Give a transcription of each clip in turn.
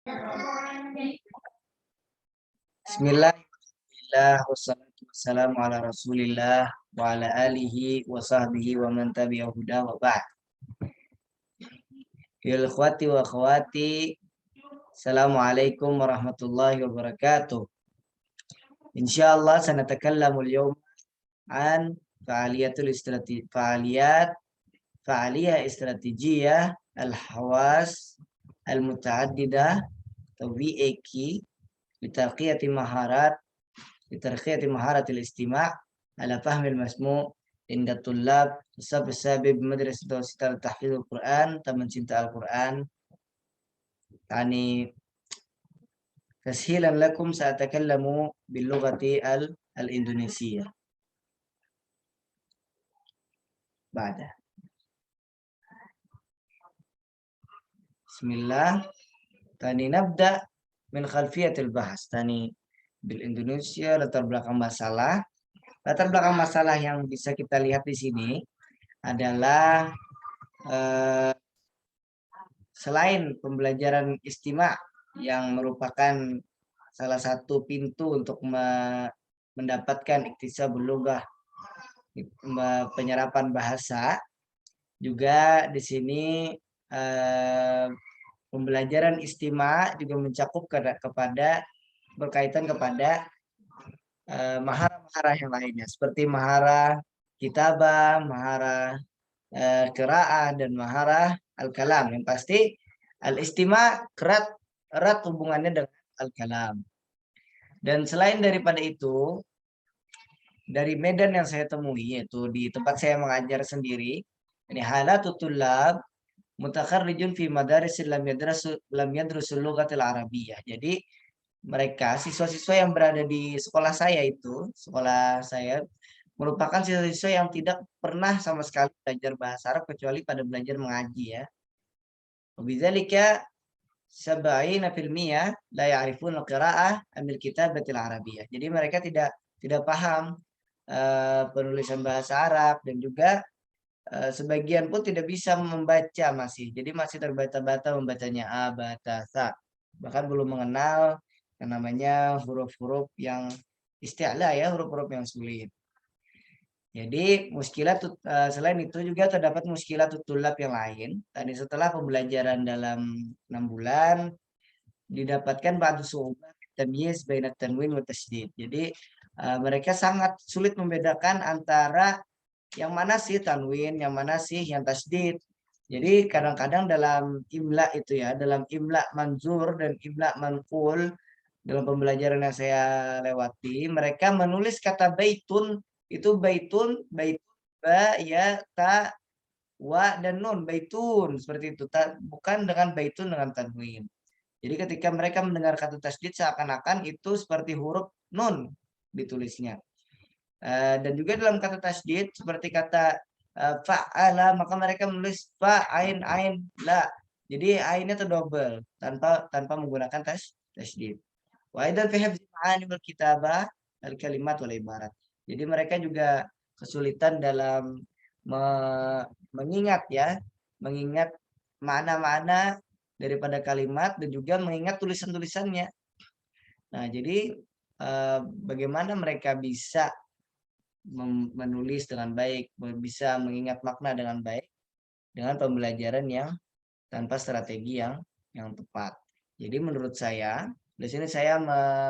Bismillah, wassalatu wassalamu ala rasulillah wa ala alihi wa sahbihi wa man tabi'ahu huda wa ba'd. Ya ikhwati wa akhwati, assalamualaikum warahmatullahi wabarakatuh. Insyaallah sanatakallamu al-yawm an fa'aliyah istratijiyah al-hawas al-muta'addidah atau VAQ litarqiyati maharat al-istima' ala fahmil masmu' inda tullab sabab madrasah Darussalam tahfidz Al-Quran, taman cinta Al-Quran. Yani tashilan lakum sa'atakallamu bil lughati al-Indonesia. Ba'da. Bismillah. Tani nabda min khalfiyatil bahas. Tani bil Indonesia latar belakang masalah. Latar belakang masalah yang bisa kita lihat di sini adalah selain pembelajaran istima' yang merupakan salah satu pintu untuk mendapatkan iktisabul lughah, penyerapan bahasa, juga di sini pembelajaran istima' juga mencakup kepada berkaitan kepada mahara-mahara yang lainnya seperti mahara kitabah, mahara qiraah, dan mahara al-kalam. Yang pasti al-istima' erat hubungannya dengan al-kalam. Dan selain daripada itu, dari medan yang saya temui, yaitu di tempat saya mengajar sendiri, ini halatul tullab mutakharrijun fi madaris lam yadrusul lughatil arabiyyah. Jadi mereka siswa-siswa yang berada di sekolah saya merupakan siswa-siswa yang tidak pernah sama sekali belajar bahasa Arab kecuali pada belajar mengaji ya. Wabidzalika 70% la ya'rifun al-qira'ah amil kitabatil arabiyyah. Jadi mereka tidak paham penulisan bahasa Arab, dan juga sebagian pun tidak bisa membaca masih. Jadi masih terbata-bata membacanya a, ba, ta, sa. Bahkan belum mengenal yang namanya huruf-huruf yang isti'la ya, huruf-huruf yang sulit. Jadi selain itu juga terdapat muskilatul tulab yang lain. Tadi setelah pembelajaran dalam 6 bulan didapatkan ba'du su'ubah tamyiz baina tanwin wa tasydid. Jadi mereka sangat sulit membedakan antara yang mana sih tanwin, yang mana sih yang tasydid. Jadi kadang-kadang dalam imla itu ya, dalam imla manzur dan imla manqul, dalam pembelajaran yang saya lewati, mereka menulis kata baitun itu baitun ba ya ta wa dan nun, baitun seperti itu, bukan dengan baitun dengan tanwin. Jadi ketika mereka mendengar kata tasydid seakan-akan itu seperti huruf nun ditulisnya. Dan juga dalam kata tasydid seperti kata fa'ala, maka mereka menulis fa ain ain la. Jadi ainnya terdobel tanpa menggunakan tasydid. Wa aidan fi hifdzi ma'ani wal kitabah al kalimat wal ibarat. Jadi mereka juga kesulitan dalam mengingat makna-makna daripada kalimat dan juga mengingat tulisan-tulisannya. Nah, jadi bagaimana mereka bisa menulis dengan baik, bisa mengingat makna dengan baik dengan pembelajaran yang tanpa strategi yang tepat. Jadi menurut saya, di sini saya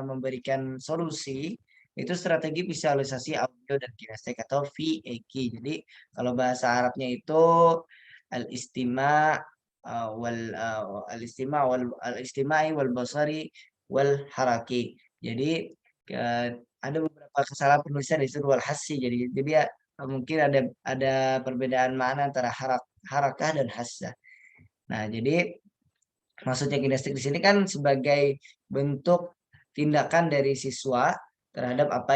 memberikan solusi, itu strategi visualisasi audio dan kinestetik atau VAQ. Jadi kalau bahasa Arabnya itu al-istima' al-istima'i wal basari wal haraki. Jadi ada beberapa kesalahan penulisan di situ wal hassi. Jadi ya, mungkin ada perbedaan makna antara harakah dan hassah. Nah, jadi maksudnya kinestetik di sini kan sebagai bentuk tindakan dari siswa terhadap apa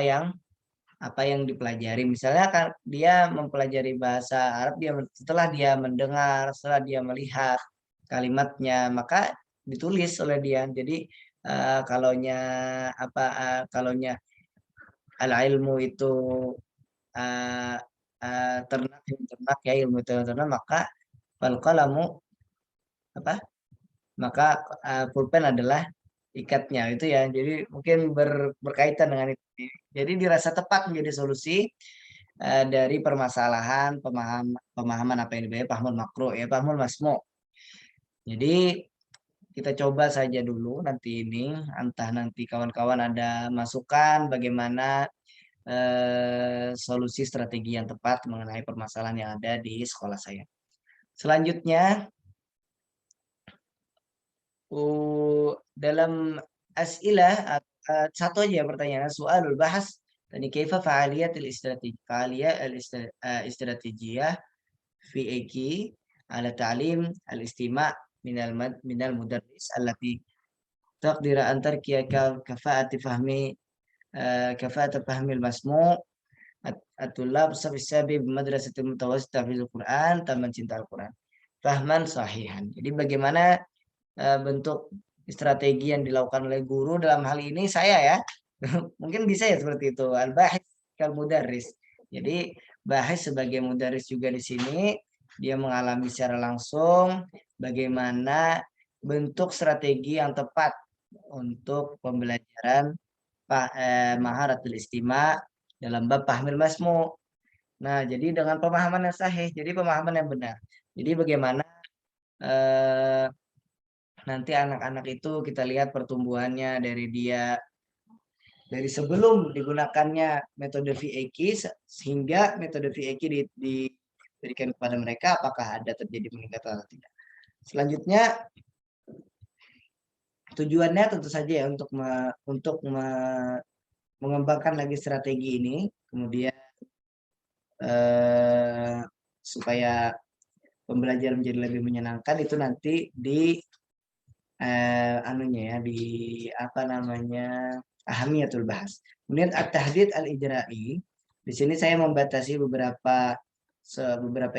yang dipelajari. Misalnya kan dia mempelajari bahasa Arab, setelah dia mendengar, setelah dia melihat kalimatnya, maka ditulis oleh dia. Jadi kalaunya al-ilmu itu ternak ya, ilmu ternak, maka fal qalamu apa? maka pulpen adalah ikatnya itu ya. Jadi mungkin berkaitan dengan itu. Jadi dirasa tepat menjadi solusi dari permasalahan pemahaman apa yang dibayar pahmul makro ya pahmul masmu. Jadi kita coba saja dulu nanti ini, entah nanti kawan-kawan ada masukan bagaimana solusi strategi yang tepat mengenai permasalahan yang ada di sekolah saya. Selanjutnya, dalam as'ilah satu aja pertanyaan soalul bahas tadi kaifa fa'aliyat al-istiratijiyah fi iki ala ta'lim al-istima' minal mudarris allati taqdira an tarkiya kafa'ati fahmi kafa'ati fahmi al-masmu' at-tullab sabi madrasati mutawassitah fil Quran taman cinta Al-Quran fahman sahihan. Jadi bagaimana bentuk strategi yang dilakukan oleh guru dalam hal ini saya ya mungkin bisa ya seperti itu al-bahis kal mudarris. Jadi bahis sebagai mudarris juga di sini dia mengalami secara langsung bagaimana bentuk strategi yang tepat untuk pembelajaran maharatul istima dalam bab fahmil masmu. Nah, jadi dengan pemahaman yang sahih, jadi pemahaman yang benar. Jadi bagaimana eh, nanti anak-anak itu kita lihat pertumbuhannya dari dia dari sebelum digunakannya metode VAK sehingga metode VAK diberikan kepada mereka apakah ada terjadi peningkatan atau tidak. Selanjutnya tujuannya tentu saja ya untuk mengembangkan lagi strategi ini, kemudian supaya pembelajaran menjadi lebih menyenangkan itu nanti di anunya ya di apa namanya ahamiyatul bahas. Kemudian at-tahdid al-ijra'i. Di sini saya membatasi beberapa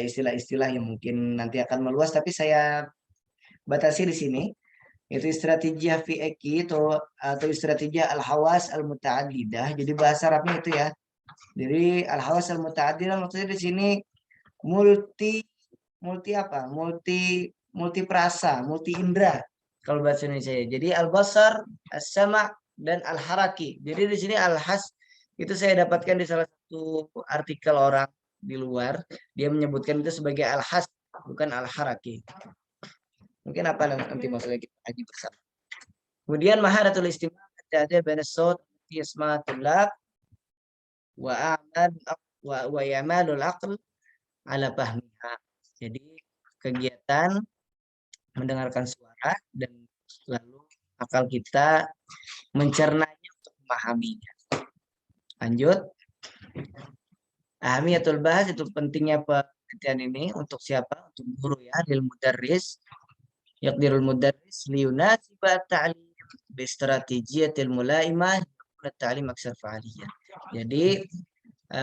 istilah-istilah yang mungkin nanti akan meluas tapi saya batasi di sini itu strategi fi'eki atau strategi al-hawas al-muta'addidah. Jadi bahasa Arabnya itu ya. Jadi al-hawas al-muta'addidah maksudnya di sini multi multi apa? Multi perasa, multi indera kalau bahasa Indonesia. Jadi al-basar, as-sama' dan al-haraki. Jadi di sini al-has itu saya dapatkan di salah satu artikel orang di luar, dia menyebutkan itu sebagai al-has bukan al-haraki. Mungkin apa nanti maksudnya kita kaji bersama. Kemudian maharatul istima' ada baina saut yasma'atul lab wa a'mal wa yamalul aql ala fahmiha. Jadi kegiatan mendengarkan suara dan lalu akal kita mencernanya untuk memahaminya. Lanjut. Ahamiyatul bahas itu pentingnya penelitian ini untuk siapa? Untuk guru ya, lil mudarris. Yaqdirul mudarris liyunasiba ta'lim bi strategiyatil mulaimah ta'lim aksar fa'aliyah. Jadi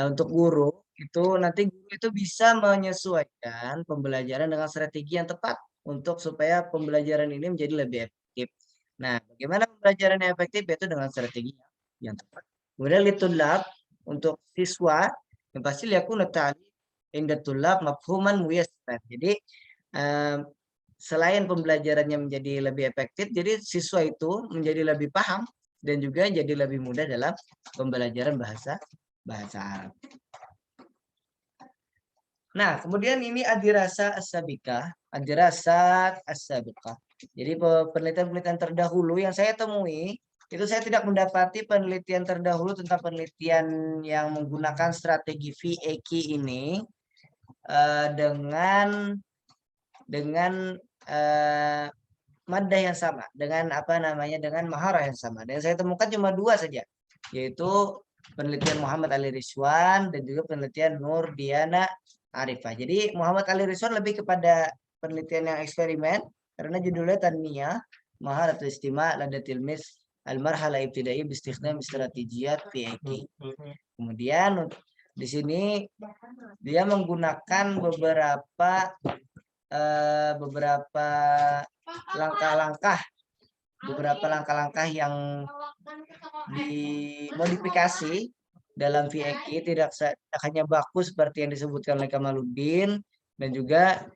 untuk guru itu nanti guru itu bisa menyesuaikan pembelajaran dengan strategi yang tepat untuk supaya pembelajaran ini menjadi lebih efektif. Nah, bagaimana pembelajaran yang efektif itu dengan strategi yang tepat. Kemudian litulab untuk siswa yang pasti liakun ta'lim inda tulab mafhuman muyassar. Jadi selain pembelajarannya menjadi lebih efektif, jadi siswa itu menjadi lebih paham dan juga jadi lebih mudah dalam pembelajaran bahasa Arab. Nah, kemudian ini adirasa as-sabiqah, adirasat as-sabiqah. Jadi penelitian-penelitian terdahulu yang saya temui, itu saya tidak mendapati penelitian terdahulu tentang penelitian yang menggunakan strategi VAK ini dengan madah yang sama, dengan apa namanya, dengan maharah yang sama. Dan saya temukan cuma dua saja, yaitu penelitian Muhammad Ali Rizwan dan juga penelitian Nur Diana Arifah. Jadi Muhammad Ali Rizwan lebih kepada penelitian yang eksperimen karena judulnya Tanmiyah Maharatul Istima' ladatil mis al-marhala ibtidai bistikhdam strategiyat PIK. Kemudian di sini dia menggunakan beberapa langkah-langkah yang dimodifikasi dalam VAK tidak hanya baku seperti yang disebutkan oleh Kamaluddin dan juga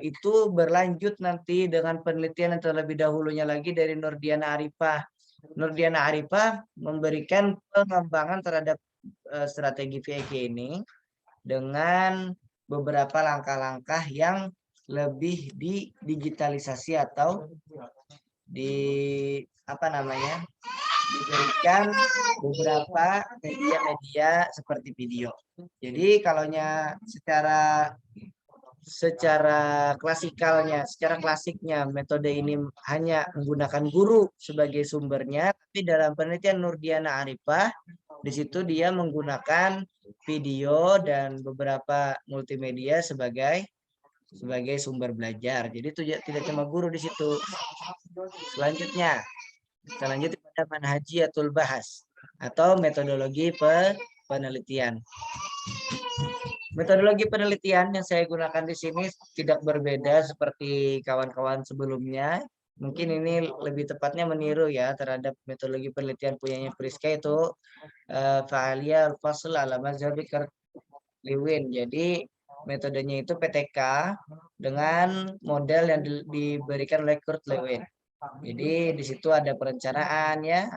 itu berlanjut nanti dengan penelitian yang terlebih dahulunya lagi dari Nurdiana Arifah. Nurdiana Arifah memberikan pengembangan terhadap strategi VEK ini dengan beberapa langkah-langkah yang lebih digitalisasi atau diberikan beberapa media-media seperti video. Jadi kalaunya secara klasiknya metode ini hanya menggunakan guru sebagai sumbernya, tapi dalam penelitian Nurdiana Arifah di situ dia menggunakan video dan beberapa multimedia sebagai sumber belajar. Jadi itu tidak cuma guru di situ. Selanjutnya kita lanjut pada manhajiyatul bahas atau metodologi penelitian. Metodologi penelitian yang saya gunakan di sini tidak berbeda seperti kawan-kawan sebelumnya. Mungkin ini lebih tepatnya meniru ya terhadap metodologi penelitian punyanya Priska itu Fa'aliyah al-Fasl ala Mazhabi Lewin. Jadi metodenya itu PTK dengan model yang diberikan oleh Kurt Lewin. Jadi di situ ada perencanaan ya,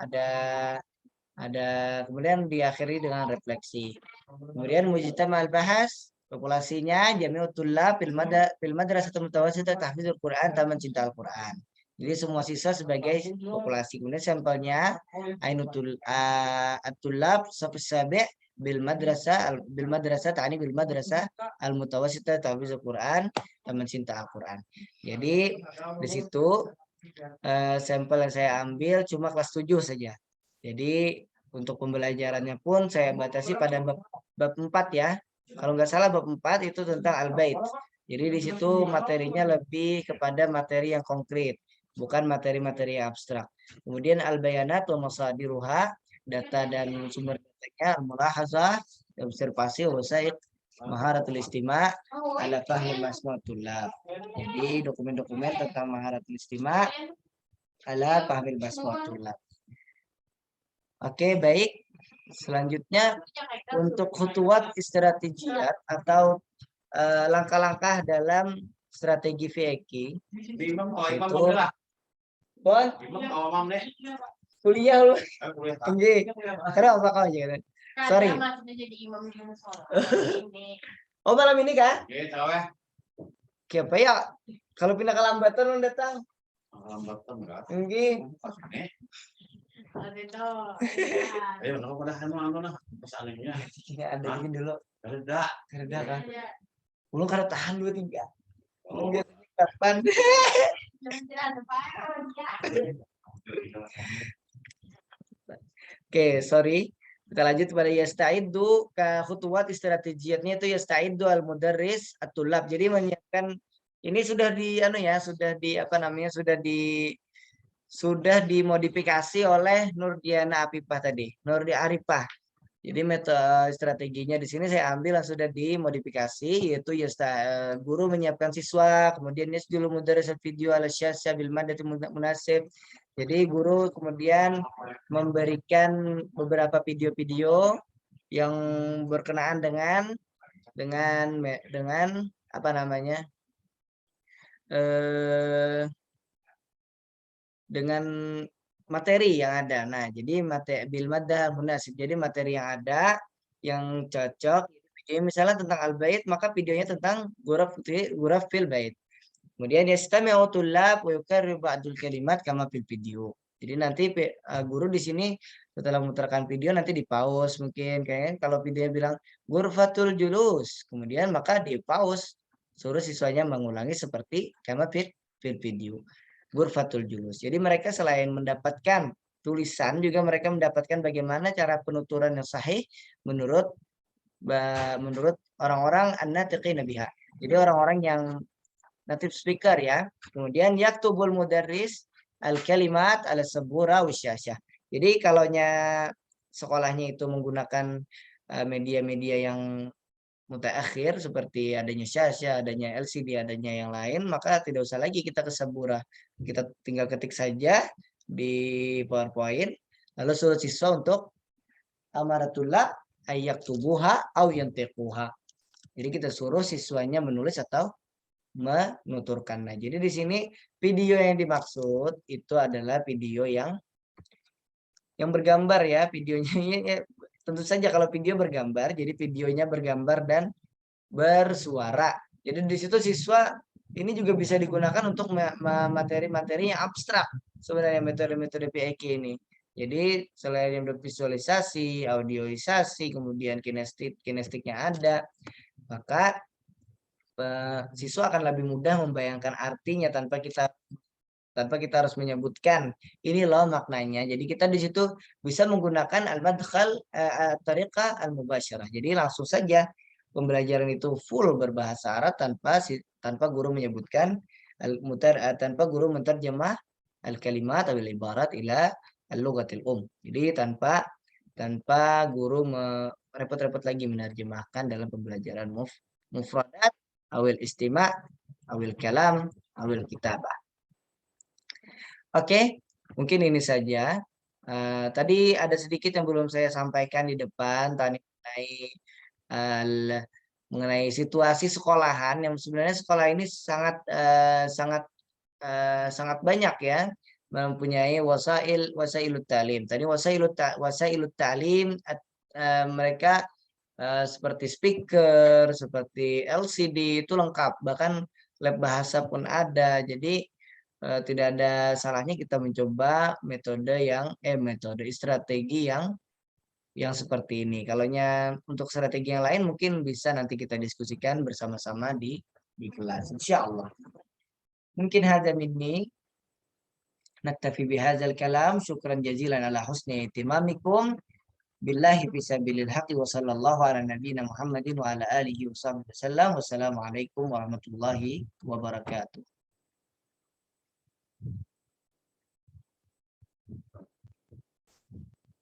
ada kemudian diakhiri dengan refleksi. Kemudian mujtama al-bahas, populasinya jami'ut tullab fil madrasatul mutawassithah tahfizul Quran taman cinta Al-Quran. Jadi semua siswa sebagai populasi. Kemudian sampelnya ainutul at-tullab sabi bil madrasah ta'ani bil madrasah al mutawassithah tahfizul Quran taman cinta Al-Quran. Jadi di situ sampel yang saya ambil cuma kelas 7 saja. Jadi untuk pembelajarannya pun saya batasi pada bab 4 ya. Kalau nggak salah bab 4 itu tentang al-bait. Jadi di situ materinya lebih kepada materi yang konkret, bukan materi-materi abstrak. Kemudian al-bayanat wa masadiruha, data dan sumber datanya, al-mulahazah, observasi, wasaik, maharatul istima, ala fahmi masmu'atullah. Jadi dokumen-dokumen tentang maharatul istima, ala fahmi masmu'atullah. Oke, baik. Selanjutnya untuk khutuwat strategiat atau langkah-langkah dalam strategi VEK itu kuliah lu. Kenapa kau aja? Sorry. Oh, malam ini kah? Siapa ya? Kalau pindah ke Lambatan lu datang. Lambatan enggak? Enggak. Ayo, udah pesannya. Ada bikin dulu. Kereda kan? Belum kada tahan 2-3. Kapan? Oke, sorry. Kita lanjut pada yasta'iddu ke khutuwat strategiatnya itu yasta'iddu al-mudarris at-tullab. Jadi menyiapkan ini sudah sudah dimodifikasi oleh Nurdiana Arifah tadi. Nurdiana Arifah. Jadi metode strateginya di sini saya ambil yang sudah dimodifikasi, yaitu guru menyiapkan siswa, kemudian yasjulu mudarris video ala syasya bil madati munasib. Jadi guru kemudian memberikan beberapa video-video yang berkenaan dengan apa namanya? Dengan materi yang ada. Nah, jadi materi bil maddah munasib. Jadi materi yang ada yang cocok. Jadi misalnya tentang al-bait, maka videonya tentang ghuraf fil bait. Kemudian yastami'u tullab wa yukarriru ba'dul kalimat kama fil video. Jadi nanti guru di sini setelah memutarkan video nanti di pause mungkin kayak kalau videonya bilang ghurfatul julus, kemudian maka di pause suruh siswanya mengulangi seperti kama fil video. Ghurfatul julus. Jadi mereka selain mendapatkan tulisan juga mereka mendapatkan bagaimana cara penuturan yang sahih menurut orang-orang an-natiqina biha. Jadi orang-orang yang native speaker ya. Kemudian yaktubul mudarris al-kalimat ala sabura wasyasyah. Jadi kalaunya sekolahnya itu menggunakan media-media yang mutaakhir seperti adanya syasya, adanya LCD, adanya yang lain, maka tidak usah lagi kita ke sabura. Kita tinggal ketik saja di PowerPoint, lalu suruh siswa untuk amaratullah ayyak tubuha au yantiquha. Jadi kita suruh siswanya menulis atau menuturkannya. Jadi di sini video yang dimaksud itu adalah video yang bergambar ya, videonya ya, tentu saja kalau video bergambar, jadi videonya bergambar dan bersuara. Jadi di situ siswa ini juga bisa digunakan untuk materi-materi yang abstrak sebenarnya metode-metode PIK ini. Jadi selain yang visualisasi, audioisasi, kemudian kinestiknya ada, maka siswa akan lebih mudah membayangkan artinya tanpa kita harus menyebutkan ini loh maknanya. Jadi kita di situ bisa menggunakan al-madkhal tariqah al-mubasyarah. Jadi langsung saja pembelajaran itu full berbahasa Arab tanpa guru menyebutkan tanpa guru menterjemah al-kalimat atau ibarat ila al-lughatil Jadi tanpa guru repot-repot lagi menerjemahkan dalam pembelajaran mufradat awil istima awil kalam awil kitabah. Oke, mungkin ini saja. Tadi ada sedikit yang belum saya sampaikan di depan tadi mengenai situasi sekolahan yang sebenarnya sekolah ini sangat banyak ya mempunyai wasailut ta'lim. Tadi wasailut ta'lim mereka seperti speaker, seperti LCD itu lengkap, bahkan lab bahasa pun ada. Jadi tidak ada salahnya kita mencoba strategi yang seperti ini. Kalaunya untuk strategi yang lain mungkin bisa nanti kita diskusikan bersama-sama di kelas, insya Allah. Mungkin hadza minni naktafi bihadzal kalam. Syukran jazilan ala husni ihtimamikum. Billahi fisabilil haqqi wa sallallahu ala nabiyyina Muhammadin wa ala alihi wa sahbihi wasallam. Wassalamualaikum warahmatullahi wabarakatuh.